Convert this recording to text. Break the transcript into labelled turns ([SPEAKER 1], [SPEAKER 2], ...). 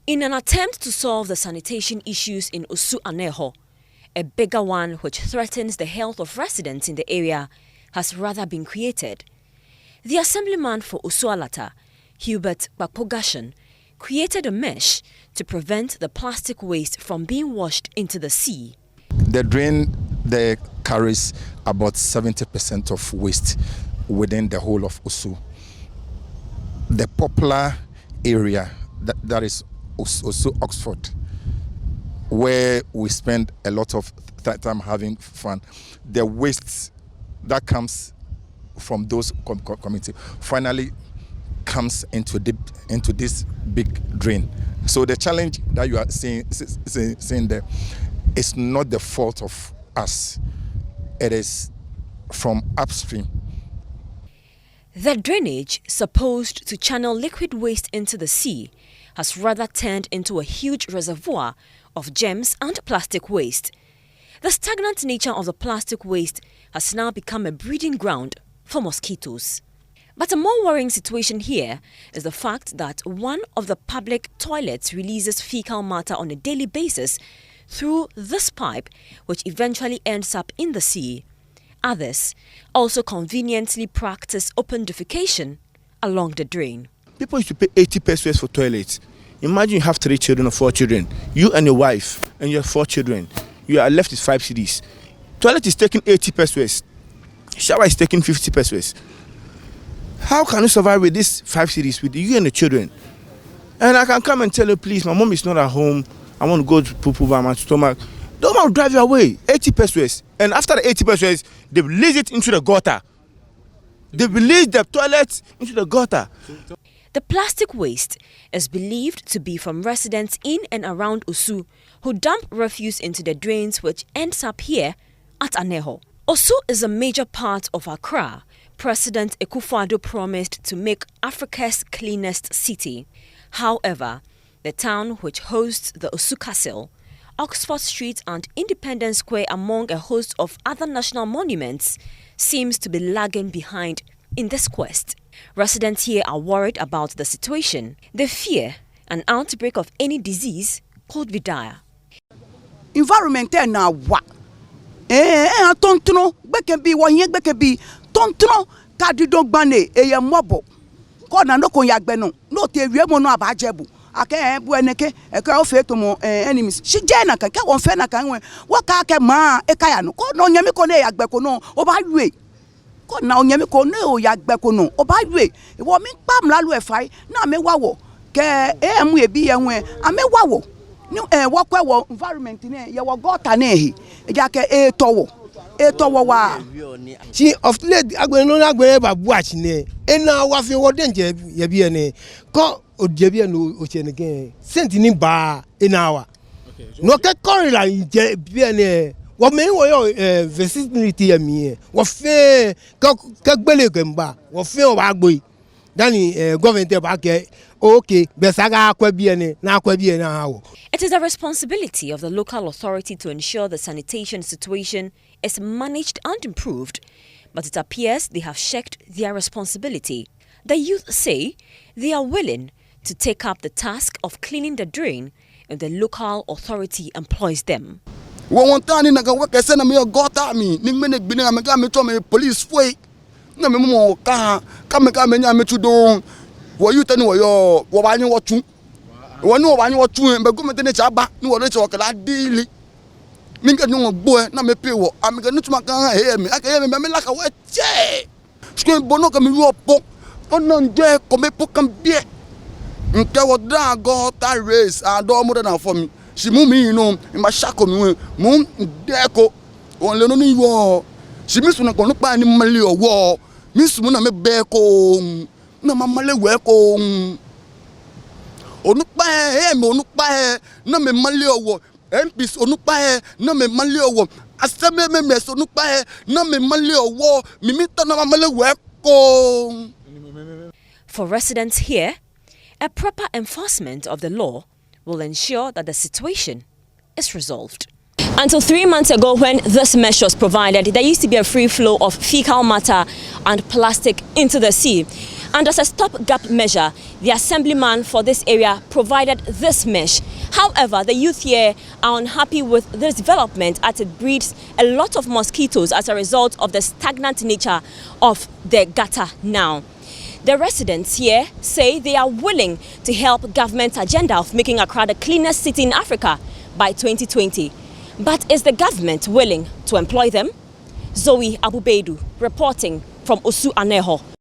[SPEAKER 1] In an attempt to solve the sanitation issues in Osu Anehor, a bigger one which threatens the health of residents in the area has rather been created. The assemblyman for Osu Alata, Hubert Bakpogashan, created a mesh to prevent the plastic waste from being washed into the sea.
[SPEAKER 2] The drain there carries about 70% of waste within the whole of Osu. The popular area that is Osu Oxford, where we spend a lot of time having fun. The waste that comes from those communities finally comes into this big drain. So the challenge that you are seeing there is not the fault of us. It is from upstream.
[SPEAKER 1] The drainage, supposed to channel liquid waste into the sea, has rather turned into a huge reservoir of germs and plastic waste. The stagnant nature of the plastic waste has now become a breeding ground for mosquitoes. But a more worrying situation here is the fact that one of the public toilets releases fecal matter on a daily basis through this pipe, which eventually ends up in the sea. Others also conveniently practice open defecation along the drain.
[SPEAKER 3] People used to pay 80 pesos for toilets. Imagine you have 3 children or 4 children, you and your wife, and your 4 children. You are left with 5 cedis. Toilet is taking 80 pesos. Shower is taking 50 pesos. How can you survive with these 5 cedis with you and the children? And I can come and tell you, please, my mom is not at home. I want to go to poo by my stomach. Don't want to drive you away. 80 pesos. And after the 80 pesos, they release it into the gutter. They release the toilet into the gutter.
[SPEAKER 1] The plastic waste is believed to be from residents in and around Osu who dump refuse into the drains, which ends up here at Anehor. Osu is a major part of Accra. President Akufo-Addo promised to make Africa's cleanest city. However, the town, which hosts the Osu Castle, Oxford Street and Independence Square, among a host of other national monuments, seems to be lagging behind in this quest. Residents here are worried about the situation. They fear an outbreak of any disease could be dire.
[SPEAKER 4] Environment na wa. Tontono gbeke bi wo yen gbeke bi tontono ka didon gbane eye mobo. Ko na no ko yagbe no te wie mo no abajebu. Ake bu eneke e ka o fe to mo enemies. Shi je na kan ke won fe na kan wo ka ke ma e ka ya no ko no nyame ko na yagbe ko no o ba yue. Ko na onyame ko na o yagbe ko no o ba yue. Iwo mi pam lalu e fai na me wawo ke emu e bi ye wen ame wawo. Ni work environment ne ye wo gota na ehi eja ke etowo wa
[SPEAKER 5] si of late agbe ba buach ne ena wa fi wo denje ye bi ene ko odje bi ene o che ne gen senti ni ba ena wa no ke korila je bi ene wo me wo yo vicinity ya mi wo fe ka gbele ke mba wo fe o ba gbo dani government ba ke okay. It
[SPEAKER 1] is the responsibility of the local authority to ensure the sanitation situation is managed and improved, but it appears they have shirked their responsibility. The youth say they are willing to take up the task of cleaning the drain if the local authority employs them.
[SPEAKER 6] Wo you tell no yo wo ba yin wo tun wo no ba yin wo tun be government ne cha ba ni wo ne che wo kala dili mi nka no gbo e na me pe wo am ga nutuma kan he mi aka he me me la ka wo che sko bono ka mi wo po ono nje ko me po kan bie nke wo da go ta race and do mo na for me si mu mi no ma shako mi mu de ko won le no ni wo si mi sunu ko no pa ni mali owo mi sunu na me be ko na mamale we ko onupa onupa na me male owo MPs onupa na me male owo aseme me onupa na me male owo mimi to na mamale we ko.
[SPEAKER 1] For residents here, a proper enforcement of the law will ensure that the situation is resolved. Until 3 months ago, when this mesh was provided, there used to be a free flow of fecal matter and plastic into the sea. And as a stopgap measure, the assemblyman for this area provided this mesh. However, the youth here are unhappy with this development as it breeds a lot of mosquitoes as a result of the stagnant nature of the gutter now. The residents here say they are willing to help government's agenda of making Accra the cleanest city in Africa by 2020. But is the government willing to employ them? Zoe Abubedu reporting from Osu Anehor.